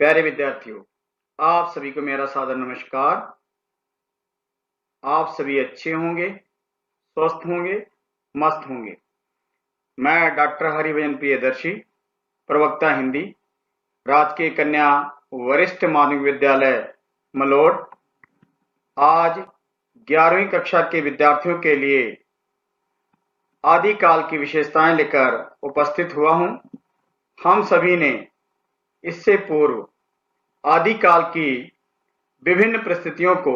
प्यारे विद्यार्थियों, आप सभी को मेरा सादर नमस्कार। आप सभी अच्छे होंगे, स्वस्थ होंगे, मस्त होंगे। मैं डॉक्टर हरिभजन प्रियदर्शी, प्रवक्ता हिंदी, राजकीय कन्या वरिष्ठ माध्यमिक विद्यालय मलोट, आज 11वीं कक्षा के विद्यार्थियों के लिए आदिकाल की विशेषताएं लेकर उपस्थित हुआ हूं। हम सभी ने इससे पूर्व आदिकाल की विभिन्न परिस्थितियों को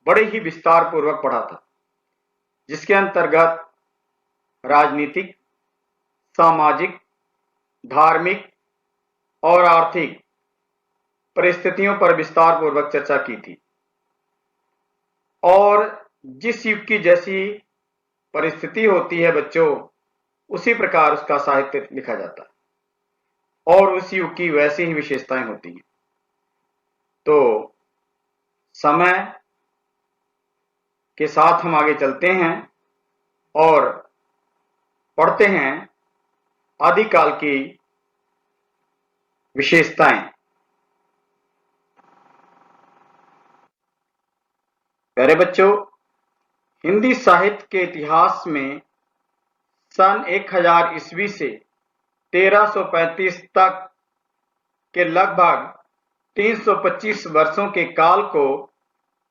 बड़े ही विस्तार पूर्वक पढ़ा था, जिसके अंतर्गत राजनीतिक, सामाजिक, धार्मिक और आर्थिक परिस्थितियों पर विस्तार पूर्वक चर्चा की थी। और जिस युग की जैसी परिस्थिति होती है बच्चों, उसी प्रकार उसका साहित्य लिखा जाता है और उस युग की वैसी ही विशेषताएं होती हैं। तो समय के साथ हम आगे चलते हैं और पढ़ते हैं आदिकाल की विशेषताएं। प्यारे बच्चों, हिंदी साहित्य के इतिहास में सन 1000 ईस्वी से 1335 तक के लगभग 325 वर्षों के काल को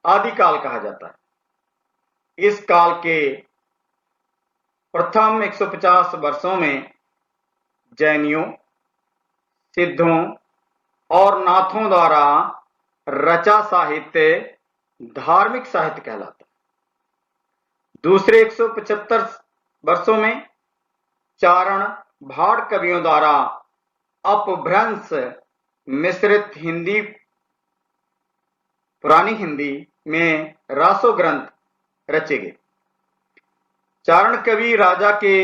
आदिकाल कहा जाता है। इस काल के प्रथम 150 वर्षों में जैनियों, सिद्धों और नाथों द्वारा रचा साहित्य धार्मिक साहित्य कहलाता है। दूसरे 175 वर्षों में चारण भाड़ कवियों द्वारा अपभ्रंश मिश्रित हिंदी, पुरानी हिंदी में रासो ग्रंथ रचे गए। चारण कवि राजा के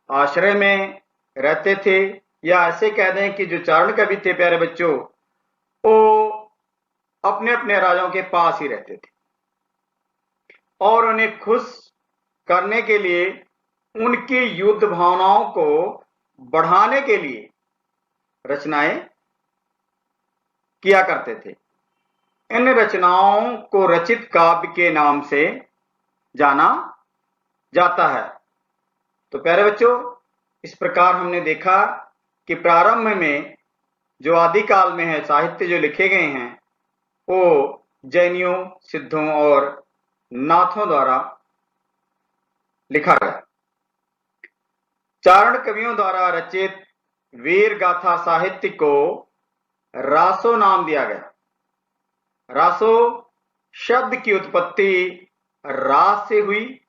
आश्रय में रहते थे, या ऐसे कह दें कि जो चारण कवि थे प्यारे बच्चों, वो अपने अपने राजाओं के पास ही रहते थे और उन्हें खुश करने के लिए, उनकी युद्ध भावनाओं को बढ़ाने के लिए रचनाएं किया करते थे। इन रचनाओं को रचित काव्य के नाम से जाना जाता है। तो प्यारे बच्चों, इस प्रकार हमने देखा कि प्रारंभ में जो आदिकाल में है साहित्य जो लिखे गए हैं, वो जैनियों, सिद्धों और नाथों द्वारा लिखा गया। चारण कवियों द्वारा रचित वीर गाथा साहित्य को रासो नाम दिया गया। रासो शब्द की उत्पत्ति रास से हुई,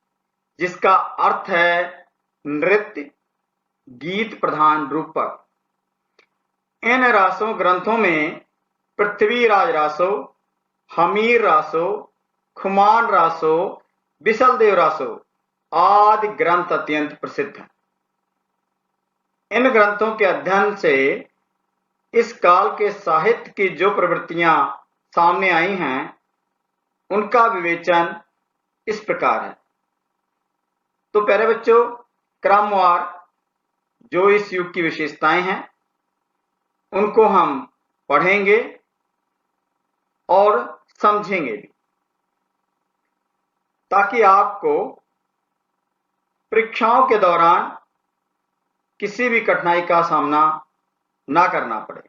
जिसका अर्थ है नृत्य, गीत प्रधान रूपक। इन रासों ग्रंथों में पृथ्वीराज रासो, हमीर रासो, खुमान रासो, बिसलदेव रासो आदि ग्रंथ अत्यंत प्रसिद्ध हैं। इन ग्रंथों के अध्ययन से इस काल के साहित्य की जो प्रवृत्तियां सामने आई हैं, उनका विवेचन इस प्रकार है। तो प्यारे बच्चों, क्रमवार जो इस युग की विशेषताएं हैं उनको हम पढ़ेंगे और समझेंगे भी, ताकि आपको परीक्षाओं के दौरान किसी भी कठिनाई का सामना ना करना पड़े।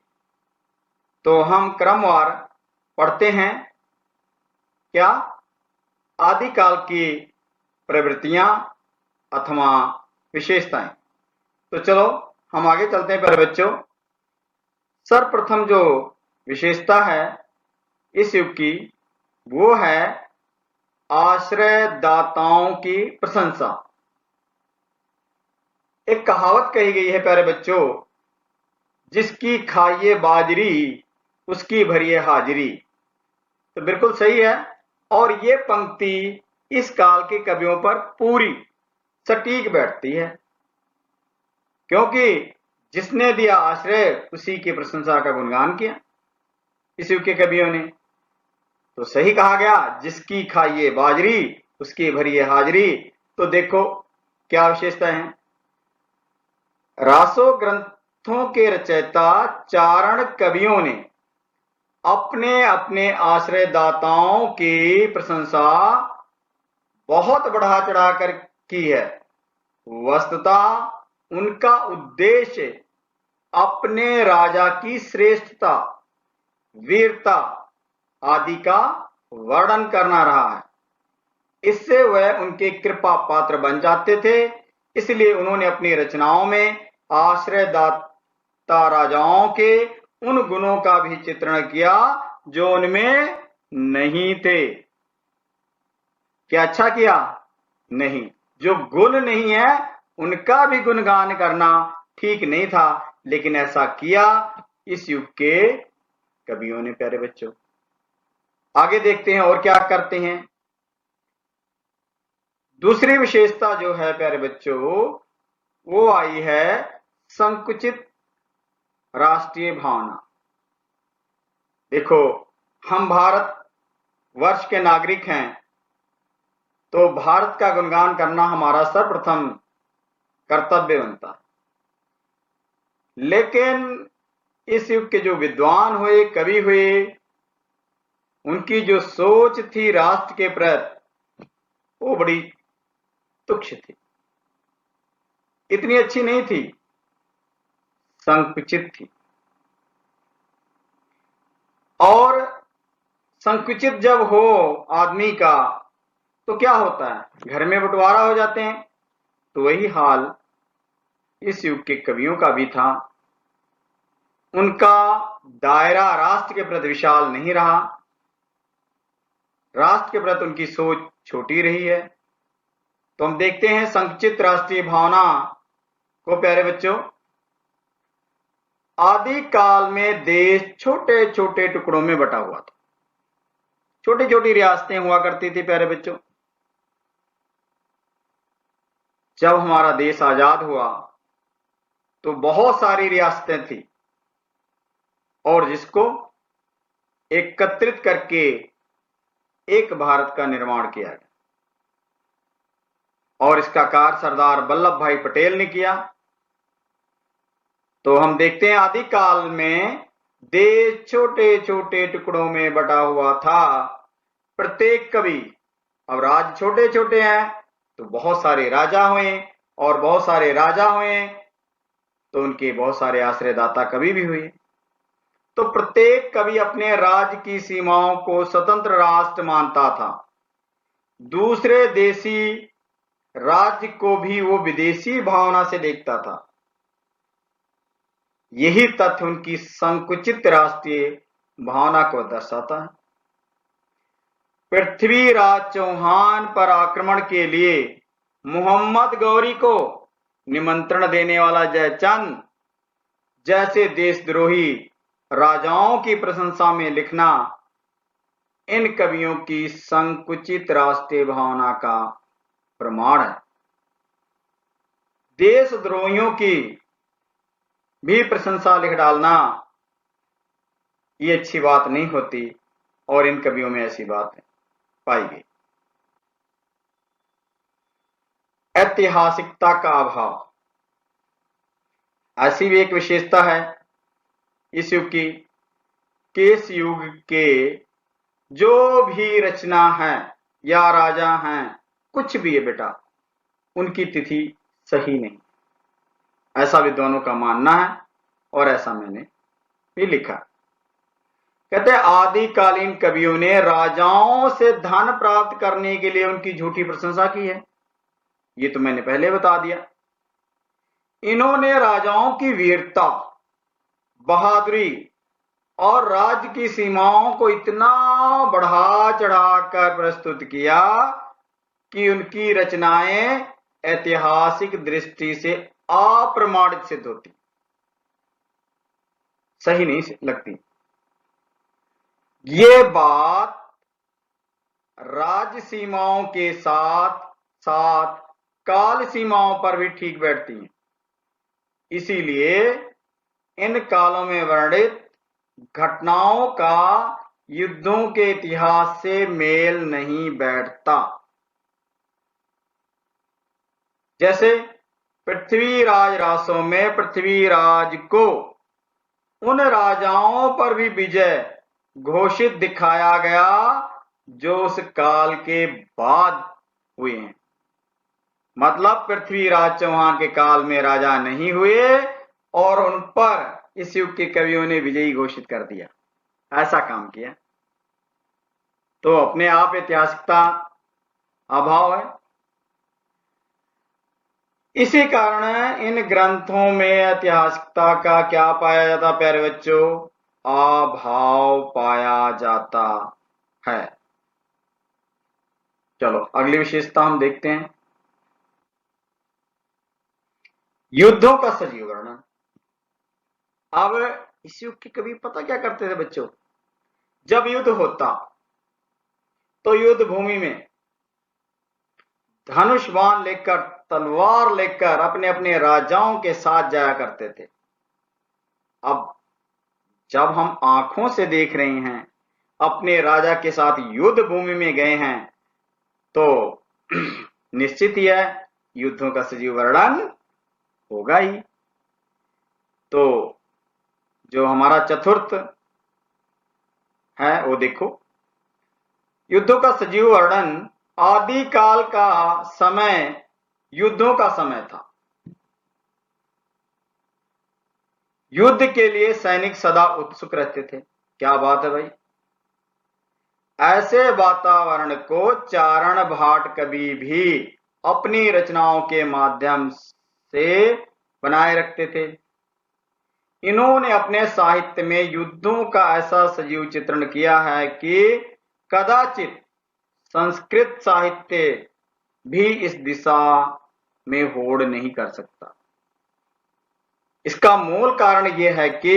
तो हम क्रमवार पढ़ते हैं क्या? आदिकाल की प्रवृत्तियां अथवा विशेषताएं। तो चलो हम आगे चलते हैं प्यारे बच्चों। सर्वप्रथम जो विशेषता है इस युग की, वो है आश्रयदाताओं की प्रशंसा। एक कहावत कही गई है प्यारे बच्चों, जिसकी खाइए बाजरी उसकी भरिए हाजिरी। तो बिल्कुल सही है, और ये पंक्ति इस काल के कवियों पर पूरी सटीक बैठती है, क्योंकि जिसने दिया आश्रय उसी की प्रशंसा का गुणगान किया इस युग के कवियों ने। तो सही कहा गया, जिसकी खाइए बाजरी उसकी भरिए हाजिरी। तो देखो क्या विशेषता है। रासो ग्रंथों के रचयिता चारण कवियों ने अपने अपने आश्रयदाताओं की प्रशंसा बहुत बढ़ा चढ़ाकर की है। वस्तुतः उनका उद्देश्य अपने राजा की श्रेष्ठता, वीरता आदि का वर्णन करना रहा है। इससे वह उनके कृपा पात्र बन जाते थे। इसलिए उन्होंने अपनी रचनाओं में आश्रयदाता राजाओं के उन गुणों का भी चित्रण किया जो उनमें नहीं थे। क्या अच्छा किया? नहीं। जो गुण नहीं है उनका भी गुणगान करना ठीक नहीं था, लेकिन ऐसा किया इस युग के कवियों ने। प्यारे बच्चों, आगे देखते हैं और क्या करते हैं। दूसरी विशेषता जो है प्यारे बच्चों, वो आई है संकुचित राष्ट्रीय भावना। देखो, हम भारत वर्ष के नागरिक हैं, तो भारत का गुणगान करना हमारा सर्वप्रथम कर्तव्य बनता है। लेकिन इस युग के जो विद्वान हुए, कवि हुए, उनकी जो सोच थी राष्ट्र के प्रति, वो बड़ी तुच्छ थी, इतनी अच्छी नहीं थी, संकुचित थी। और संकुचित जब हो आदमी का तो क्या होता है? घर में बंटवारा हो जाते हैं। तो वही हाल इस युग के कवियों का भी था। उनका दायरा राष्ट्र के प्रति विशाल नहीं रहा, राष्ट्र के प्रति उनकी सोच छोटी रही है। तो हम देखते हैं संकुचित राष्ट्रीय भावना को। प्यारे बच्चों, आदि काल में देश छोटे छोटे टुकड़ों में बटा हुआ था, छोटी छोटी रियासतें हुआ करती थी। प्यारे बच्चों, जब हमारा देश आजाद हुआ तो बहुत सारी रियासतें थी, और जिसको एकत्रित करके एक भारत का निर्माण किया गया, और इसका कार्य सरदार वल्लभ भाई पटेल ने किया। तो हम देखते हैं आदिकाल में देश छोटे छोटे टुकड़ों में बटा हुआ था। प्रत्येक कवि, अब राज्य छोटे छोटे हैं तो बहुत सारे राजा हुए, और बहुत सारे राजा हुए तो उनके बहुत सारे आश्रयदाता कवि भी हुए। तो प्रत्येक कवि अपने राज्य की सीमाओं को स्वतंत्र राष्ट्र मानता था। दूसरे देशी राज्य को भी वो विदेशी भावना से देखता था। यही तथ्य उनकी संकुचित राष्ट्रीय भावना को दर्शाता है। पृथ्वीराज चौहान पर आक्रमण के लिए मोहम्मद गौरी को निमंत्रण देने वाला जयचंद जैसे देशद्रोही राजाओं की प्रशंसा में लिखना इन कवियों की संकुचित राष्ट्रीय भावना का प्रमाण है। देशद्रोहियों की भी प्रशंसा लिख डालना ये अच्छी बात नहीं होती, और इन कवियों में ऐसी बात पाई गई। ऐतिहासिकता का अभाव ऐसी भी एक विशेषता है इस युग की, कि इस युग के जो भी रचना है या राजा हैं, कुछ भी है बेटा, उनकी तिथि सही नहीं, ऐसा विद्वानों का मानना है, और ऐसा मैंने भी लिखा। कहते हैं आदिकालीन कवियों ने राजाओं से धन प्राप्त करने के लिए उनकी झूठी प्रशंसा की है। ये तो मैंने पहले बता दिया। इन्होंने राजाओं की वीरता, बहादुरी और राज्य की सीमाओं को इतना बढ़ा चढ़ाकर प्रस्तुत किया कि उनकी रचनाएं ऐतिहासिक दृष्टि से अप्रमाणित सिद्ध होती, सही नहीं लगती। ये बात राज्य सीमाओं के साथ साथ काल सीमाओं पर भी ठीक बैठती है। इसीलिए इन कालों में वर्णित घटनाओं का युद्धों के इतिहास से मेल नहीं बैठता। जैसे पृथ्वीराज रासों में पृथ्वीराज को उन राजाओं पर भी विजय घोषित दिखाया गया जो उस काल के बाद हुए हैं। मतलब पृथ्वीराज चौहान के काल में राजा नहीं हुए और उन पर इस युग के कवियों ने विजयी घोषित कर दिया, ऐसा काम किया। तो अपने आप ऐतिहासिकता अभाव है। इसी कारण इन ग्रंथों में ऐतिहासिकता का क्या पाया जाता प्यारे बच्चों? अभाव पाया जाता है। चलो अगली विशेषता हम देखते हैं, युद्धों का सजीव वर्णन। अब इस युग के कवि पता क्या करते थे बच्चों? जब युद्ध होता तो युद्ध भूमि में धनुष बाण लेकर, तलवार लेकर अपने अपने राजाओं के साथ जाया करते थे। अब जब हम आंखों से देख रहे हैं, अपने राजा के साथ युद्ध भूमि में गए हैं, तो निश्चित ही है युद्धों का सजीव वर्णन होगा ही। तो जो हमारा चतुर्थ है वो देखो, युद्धों का सजीव वर्णन। आदिकाल का समय युद्धों का समय था। युद्ध के लिए सैनिक सदा उत्सुक रहते थे। क्या बात है भाई! ऐसे वातावरण को चारण भाट कवि भी अपनी रचनाओं के माध्यम से बनाए रखते थे। इन्होंने अपने साहित्य में युद्धों का ऐसा सजीव चित्रण किया है कि कदाचित संस्कृत साहित्य भी इस दिशा में होड़ नहीं कर सकता। इसका मूल कारण यह है कि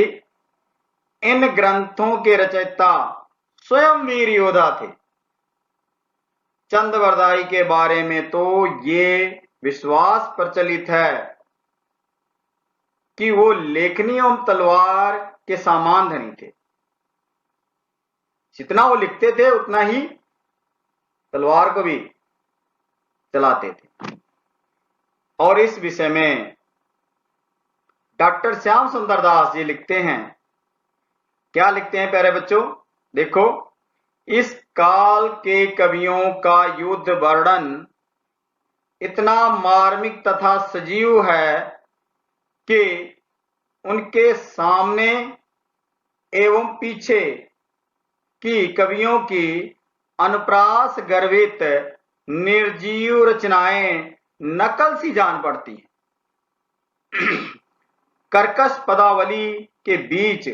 इन ग्रंथों के रचयिता स्वयं वीर योद्धा थे। चंद्रवरदाई के बारे में तो ये विश्वास प्रचलित है कि वो लेखनी एवं तलवार के समान धनी थे। जितना वो लिखते थे उतना ही तलवार को भी चलाते थे। और इस विषय में डॉक्टर श्याम सुंदर दास जी लिखते हैं। क्या लिखते हैं प्यारे बच्चों? देखो, इस काल के कवियों का युद्ध वर्णन इतना मार्मिक तथा सजीव है कि उनके सामने एवं पीछे की कवियों की अनुप्रास गर्भित निर्जीव रचनाएं नकल सी जान पड़ती हैं। कर्कश पदावली के बीच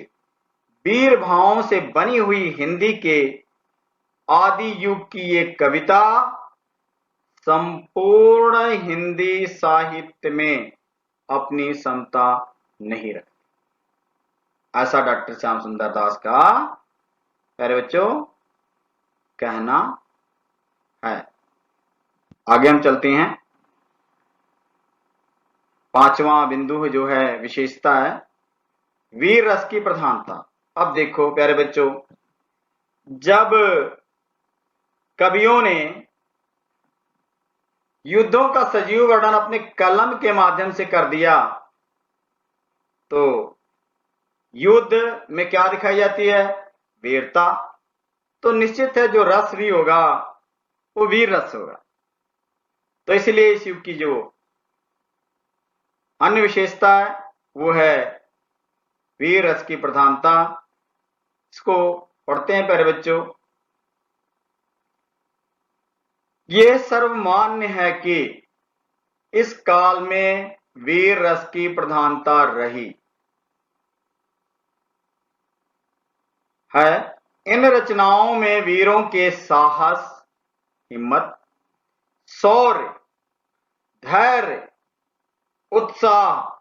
वीर भावों से बनी हुई हिंदी के आदि युग की ये कविता संपूर्ण हिंदी साहित्य में अपनी समता नहीं रखती, ऐसा डॉक्टर श्याम सुंदर दास का प्यारे बच्चों कहना है। आगे हम चलते हैं। पांचवा बिंदु जो है विशेषता है वीर रस की प्रधानता। अब देखो प्यारे बच्चों, जब कवियों ने युद्धों का सजीव वर्णन अपने कलम के माध्यम से कर दिया, तो युद्ध में क्या दिखाई जाती है? वीरता। तो निश्चित है जो रस भी होगा वो वीर रस होगा। तो इसलिए इस युग की जो अन्य विशेषता है वो है वीर रस की प्रधानता। इसको पढ़ते हैं प्यारे बच्चों। ये सर्वमान्य है कि इस काल में वीर रस की प्रधानता रही है। इन रचनाओं में वीरों के साहस, हिम्मत, शौर्य, धैर्य, उत्साह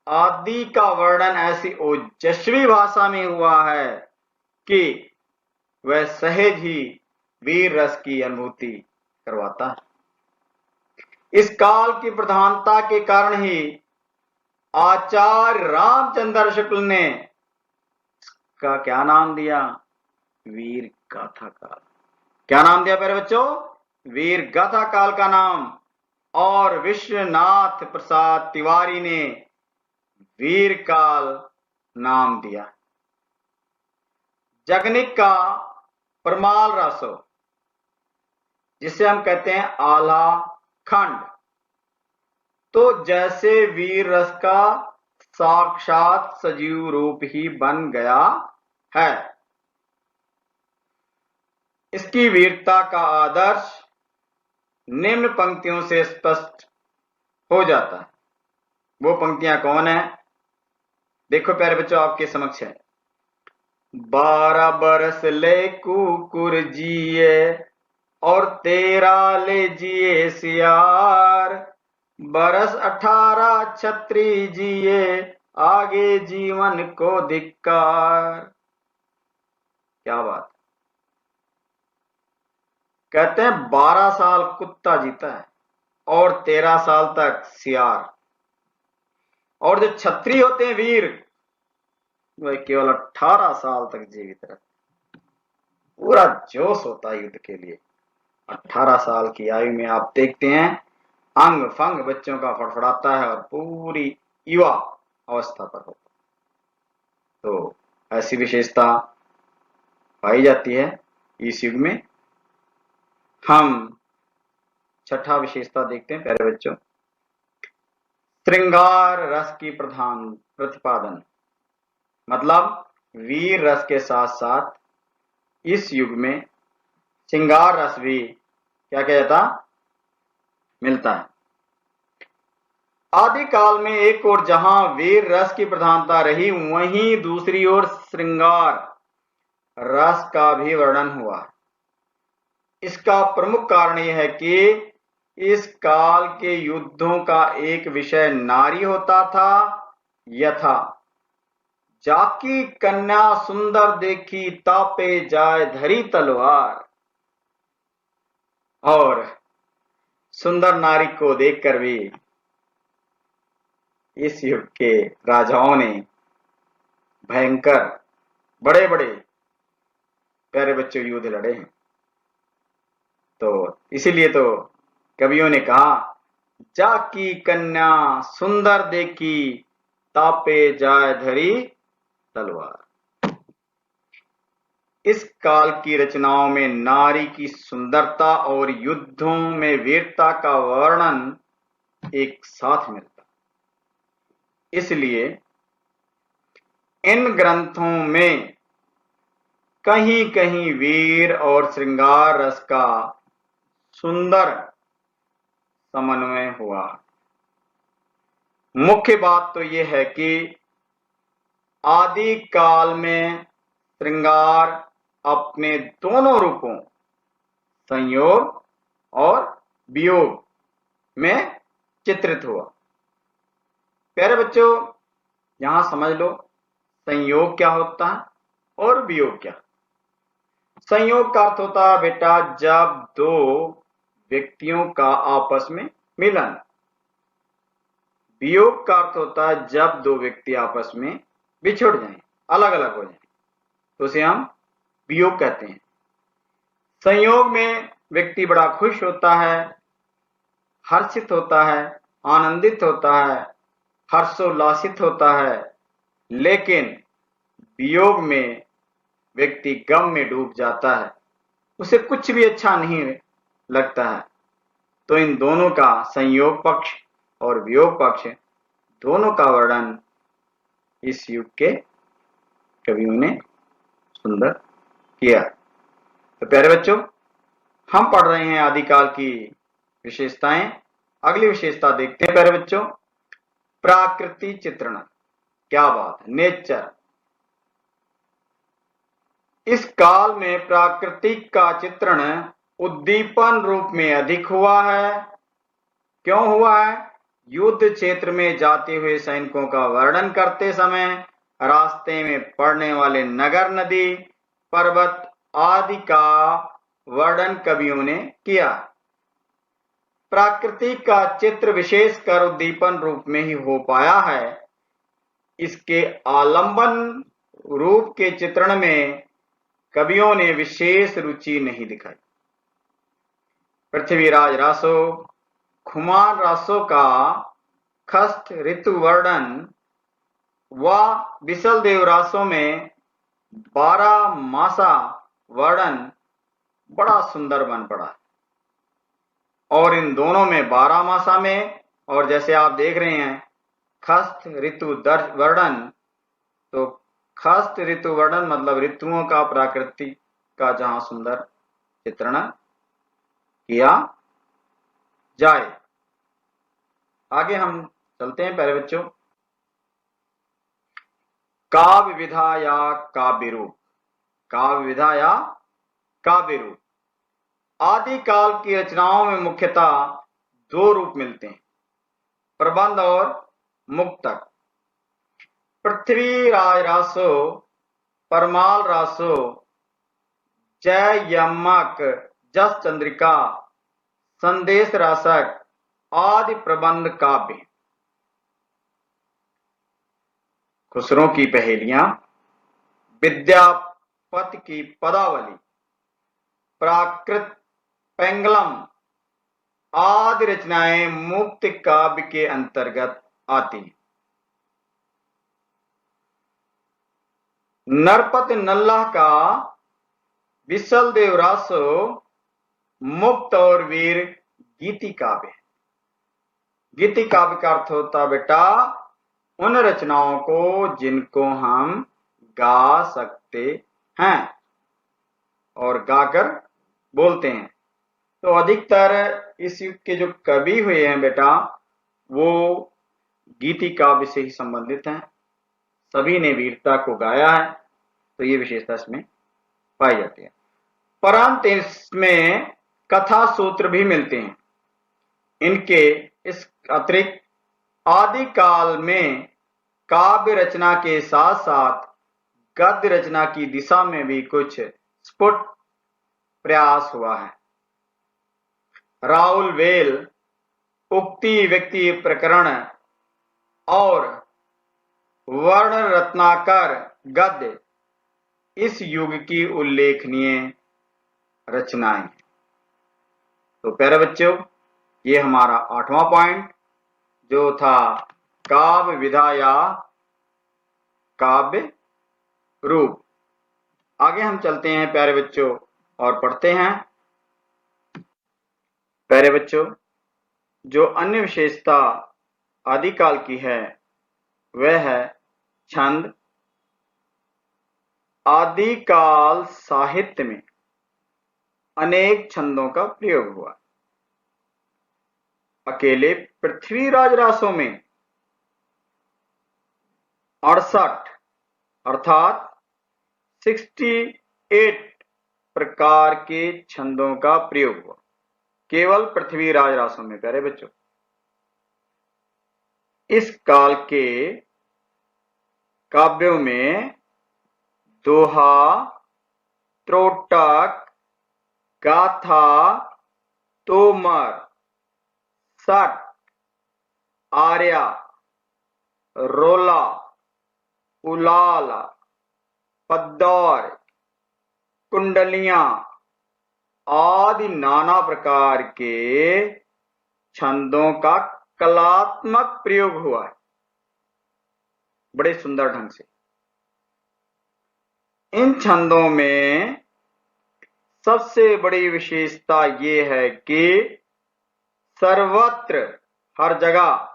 आदि का वर्णन ऐसी ओजस्वी भाषा में हुआ है कि वह सहज ही वीर रस की अनुभूति करवाता है। इस काल की प्रधानता के कारण ही आचार्य रामचंद्र शुक्ल ने इसका क्या नाम दिया? वीर गाथा काल। क्या नाम दिया प्यारे बच्चों? वीर गाथा काल का नाम। और विश्वनाथ प्रसाद तिवारी ने वीर काल नाम दिया। जगनिक का परमाल रासो, जिसे हम कहते हैं आला खंड। तो जैसे वीर रस का साक्षात सजीव रूप ही बन गया है, इसकी वीरता का आदर्श निम्न पंक्तियों से स्पष्ट हो जाता है। वो पंक्तियां कौन है? देखो प्यारे बच्चों, आपके समक्ष है। 12 बरस ले कुकुर जिए और 13 ले जिए सियार, बरस 18 छत्री जिए आगे जीवन को धिक्कार। क्या बात! कहते हैं 12 साल कुत्ता जीता है और 13 साल तक सियार, और जो छत्री होते हैं वीर, वह केवल 18 साल तक जीवित रहते। पूरा जोश होता है युद्ध के लिए। 18 साल की आयु में आप देखते हैं अंग फंग बच्चों का फड़फड़ाता है और पूरी युवा अवस्था पर होता। तो ऐसी विशेषता पाई जाती है इस युग में। हम छठा विशेषता देखते हैं प्यारे बच्चों, श्रृंगार रस की प्रधान प्रतिपादन। मतलब वीर रस के साथ साथ इस युग में श्रृंगार रस भी क्या किया जाता? मिलता है। आदि काल में एक ओर जहां वीर रस की प्रधानता रही, वहीं दूसरी ओर श्रृंगार रस का भी वर्णन हुआ। इसका प्रमुख कारण यह है कि इस काल के युद्धों का एक विषय नारी होता था, यथा जाकी कन्या सुंदर देखी तापे जाए धरी तलवार। और सुंदर नारी को देखकर भी इस युग के राजाओं ने भयंकर बड़े बड़े प्यारे बच्चों युद्ध लड़े हैं। तो इसीलिए तो कवियों ने कहा, जाकी कन्या सुंदर देखी तापे जाए धरी तलवार। इस काल की रचनाओं में नारी की सुंदरता और युद्धों में वीरता का वर्णन एक साथ मिलता। इसलिए इन ग्रंथों में कहीं कहीं वीर और श्रृंगार रस का सुंदर समन्वय हुआ। मुख्य बात तो यह है कि आदि काल में श्रृंगार अपने दोनों रूपों संयोग और वियोग में चित्रित हुआ। प्यारे बच्चों, यहां समझ लो संयोग क्या होता है और वियोग क्या। संयोग का अर्थ होता है बेटा जब दो व्यक्तियों का आपस में मिलन। वियोग का अर्थ होता है जब दो व्यक्ति आपस में बिछुड़ जाएं, अलग अलग हो जाएं, तो उसे हम वियोग कहते हैं। संयोग में व्यक्ति बड़ा खुश होता है, हर्षित होता है, आनंदित होता है, हर्षोल्लासित होता है। लेकिन वियोग में व्यक्ति गम में डूब जाता है, उसे कुछ भी अच्छा नहीं लगता है। तो इन दोनों का संयोग पक्ष और वियोग पक्ष दोनों का वर्णन इस युग के कवियों ने सुंदर किया। तो प्यारे बच्चों, हम पढ़ रहे हैं आदिकाल की विशेषताएं। अगली विशेषता देखते हैं प्यारे बच्चों, प्राकृति चित्रण। क्या बात है, नेचर। इस काल में प्राकृतिक का चित्रण उद्दीपन रूप में अधिक हुआ है। क्यों हुआ है? युद्ध क्षेत्र में जाते हुए सैनिकों का वर्णन करते समय रास्ते में पड़ने वाले नगर, नदी, पर्वत आदि का वर्णन कवियों ने किया। प्राकृतिक का चित्र विशेषकर उद्दीपन रूप में ही हो पाया है। इसके आलंबन रूप के चित्रण में कवियों ने विशेष रुचि नहीं दिखाई। पृथ्वीराज रासो, खुमान रासो का खस्त ऋतु वर्णन व बिसल देव रासो में 12 मासा वर्णन बड़ा सुंदर बन पड़ा। और इन दोनों में 12 मासा में, और जैसे आप देख रहे हैं खस्त ऋतु वर्णन, तो खस्त ऋतु वर्णन मतलब ऋतुओं का प्रकृति का जहां सुंदर चित्रण किया जाए। आगे हम चलते हैं प्यारे बच्चों। काव्य विधा या काव्य रूप। काव्य विधा या काव्य रूप। आदिकाल की रचनाओं में मुख्यतः दो रूप मिलते हैं, प्रबंध और मुक्तक। पृथ्वी राज रासो, परमाल रासो, जय यमक, जस चंद्रिका, संदेश रासक आदि प्रबंध काव्य। खुसरो की पहेलियां, विद्यापति की पदावली, प्राकृत, पेंगलम आदि रचनाएं मुक्त काव्य के अंतर्गत आती हैं। नरपत नल्ला का विसल देव रासो मुक्त और वीर गीति काव्य। गीति काव्य का अर्थ होता बेटा उन रचनाओं को जिनको हम गा सकते हैं और गाकर बोलते हैं। तो अधिकतर इस युग के जो कवि हुए हैं बेटा वो गीति काव्य से ही संबंधित हैं। सभी ने वीरता को गाया है, तो ये विशेषता इसमें पाई जाती है। परंतु इसमें कथा सूत्र भी मिलते हैं। इनके इस अतिरिक्त आदिकाल में काव्य रचना के साथ साथ गद्य रचना की दिशा में भी कुछ स्फुट प्रयास हुआ है। राहुल वेल, उक्ति व्यक्ति प्रकरण और वर्ण रत्नाकर गद्य इस युग की उल्लेखनीय रचनाएं। तो प्यारे बच्चों, ये हमारा 8वां पॉइंट जो था काव्य विधा या काव्य रूप। आगे हम चलते हैं प्यारे बच्चों और पढ़ते हैं। प्यारे बच्चों, जो अन्य विशेषता आदिकाल की है वह है छंद। आदिकाल साहित्य में अनेक छंदों का प्रयोग हुआ। अकेले पृथ्वीराज रासों में 68 अर्थात 68 प्रकार के छंदों का प्रयोग हुआ, केवल पृथ्वीराज रासों में। प्यारे बच्चों, इस काल के काव्यों में दोहा, त्रोटक, गाथा, तोमर, सट, आर्या, रोला, उलाला, पद्दौर, कुंडलियां आदि नाना प्रकार के छंदों का कलात्मक प्रयोग हुआ है बड़े सुंदर ढंग से। इन छंदों में सबसे बड़ी विशेषता ये है कि सर्वत्र हर जगह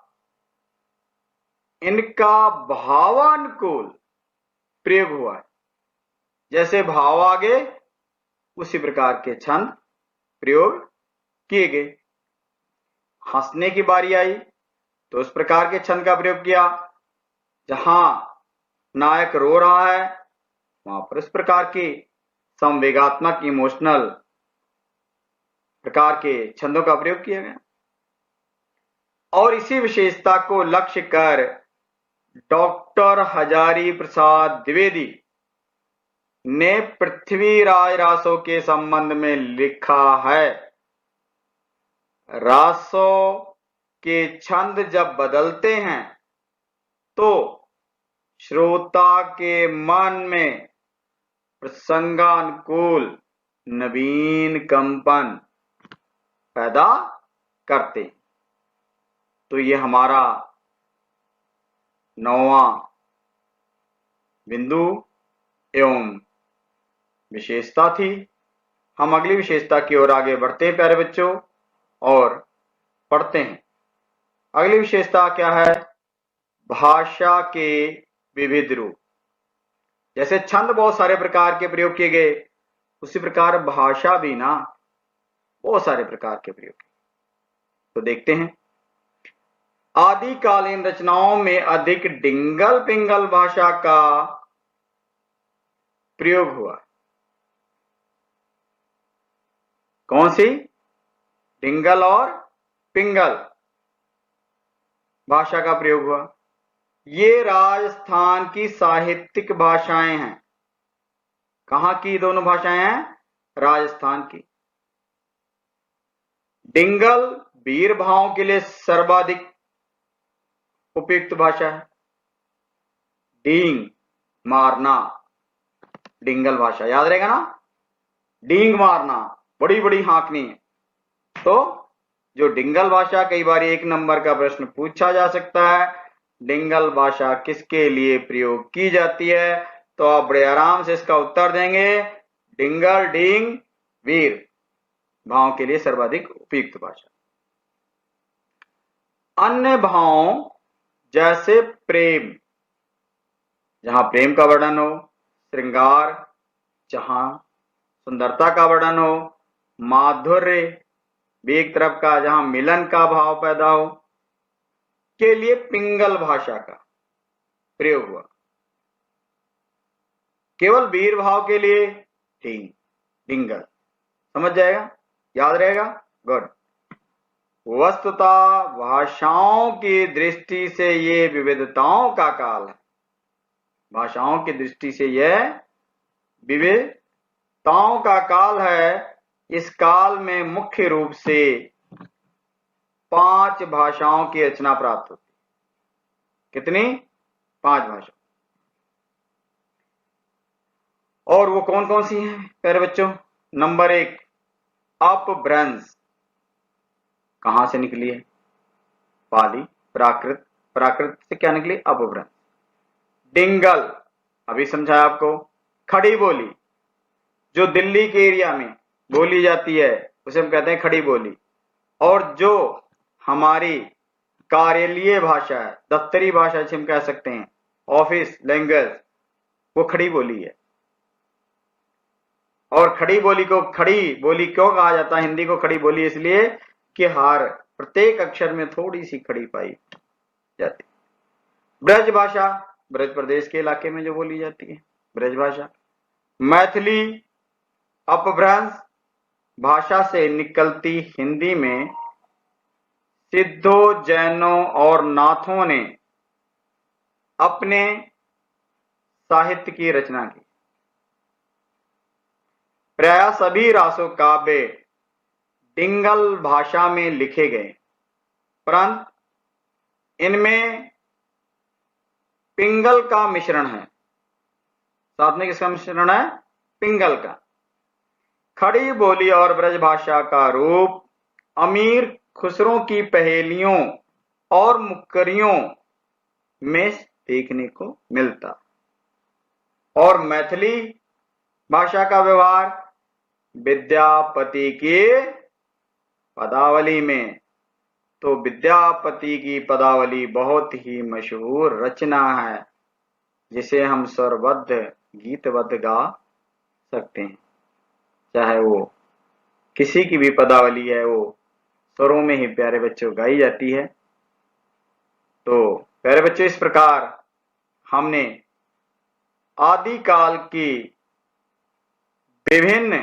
इनका भावानुकूल प्रयोग हुआ है। जैसे भाव आगे उसी प्रकार के छंद प्रयोग किए गए। हंसने की बारी आई तो उस प्रकार के छंद का प्रयोग किया। जहां नायक रो रहा है वहां पर इस प्रकार की संवेगात्मक इमोशनल प्रकार के छंदों का प्रयोग किया गया। और इसी विशेषता को लक्ष्य कर डॉक्टर हजारी प्रसाद द्विवेदी ने पृथ्वीराज रासों के संबंध में लिखा है। रासों के छंद जब बदलते हैं तो श्रोता के मन में प्रसंगानुकूल नवीन कंपन पैदा करते। तो ये हमारा 9वां बिंदु एवं विशेषता थी। हम अगली विशेषता की ओर आगे बढ़ते हैं प्यारे बच्चों और पढ़ते हैं। अगली विशेषता क्या है? भाषा के विविध रूप। जैसे छंद बहुत सारे प्रकार के प्रयोग किए गए, उसी प्रकार भाषा भी ना बहुत सारे प्रकार के प्रयोग किए। तो देखते हैं, आदिकालीन रचनाओं में अधिक डिंगल पिंगल भाषा का प्रयोग हुआ। कौन सी? डिंगल और पिंगल भाषा का प्रयोग हुआ। ये राजस्थान की साहित्यिक भाषाएं हैं। कहां की दोनों भाषाएं हैं? राजस्थान की। डिंगल वीर भावों के लिए सर्वाधिक उपयुक्त भाषा है। डींग मारना, डिंगल भाषा याद रहेगा ना, डींग मारना, बड़ी बड़ी हाँकनी। तो जो डिंगल भाषा, कई बार एक नंबर का प्रश्न पूछा जा सकता है, डिंगल भाषा किसके लिए प्रयोग की जाती है? तो आप बड़े आराम से इसका उत्तर देंगे, डिंगल डींग वीर भावों के लिए सर्वाधिक उपयुक्त भाषा। अन्य भावों जैसे प्रेम, जहां प्रेम का वर्णन हो, श्रृंगार जहां सुंदरता का वर्णन हो, माधुर्य भी एक तरफ का जहां मिलन का भाव पैदा हो, के लिए पिंगल भाषा का प्रयोग हुआ। केवल वीर भाव के लिए डिंगल। समझ जाएगा, याद रहेगा, गुड। वस्तुतः भाषाओं की दृष्टि से ये विविधताओं का काल है। भाषाओं की दृष्टि से यह विविधताओं का काल है। इस काल में मुख्य रूप से 5 भाषाओं की रचना प्राप्त होती। कितनी? 5 भाषा। और वो कौन कौन सी हैं प्यारे बच्चों? नंबर 1 अपभ्रंश। कहां से निकली है? पाली, प्राकृत। प्राकृत से क्या निकली? अपभ्रंश। डिंगल, अभी समझाया आपको। खड़ी बोली, जो दिल्ली के एरिया में बोली जाती है उसे हम कहते हैं खड़ी बोली। और जो हमारी कार्यालयीय भाषा है, दफ्तरी भाषा जिसे हम कह सकते हैं, ऑफिस लैंग्वेज, वो खड़ी बोली है। और खड़ी बोली को खड़ी बोली क्यों कहा जाता है? हिंदी को खड़ी बोली इसलिए कि हर प्रत्येक अक्षर में थोड़ी सी खड़ी पाई जाती। ब्रज भाषा, ब्रज प्रदेश के इलाके में जो बोली जाती है, ब्रज भाषा। मैथिली अपभ्रंश भाषा से निकलती हिंदी में सिद्धों, जैनों और नाथों ने अपने साहित्य की रचना की। प्राय सभी रासो काव्य डिंगल भाषा में लिखे गए, परंतु इनमें पिंगल का मिश्रण है। साथ में किसका मिश्रण है? पिंगल का। खड़ी बोली और ब्रज भाषा का रूप अमीर खुसरों की पहेलियों और मुक्करियों में देखने को मिलता। और मैथिली भाषा का व्यवहार विद्यापति की पदावली में। तो विद्यापति की पदावली बहुत ही मशहूर रचना है, जिसे हम स्वरबद्ध गीतबद्ध गा सकते हैं। चाहे वो किसी की भी पदावली है, वो स्वरों में ही प्यारे बच्चों गाई जाती है। तो प्यारे बच्चों, इस प्रकार हमने आदिकाल की विभिन्न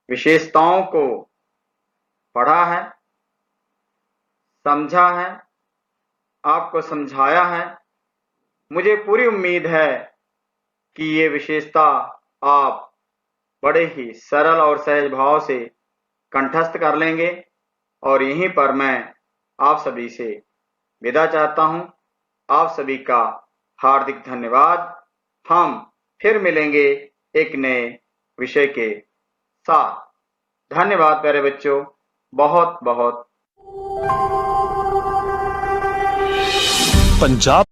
विशेषताओं को पढ़ा है, समझा है, आपको समझाया है। मुझे पूरी उम्मीद है कि ये विशेषता आप बड़े ही सरल और सहज भाव से कंठस्थ कर लेंगे। और यहीं पर मैं आप सभी से विदा चाहता हूं। आप सभी का हार्दिक धन्यवाद। हम फिर मिलेंगे एक नए विषय के साथ। धन्यवाद प्यारे बच्चों, बहुत बहुत। पंजाब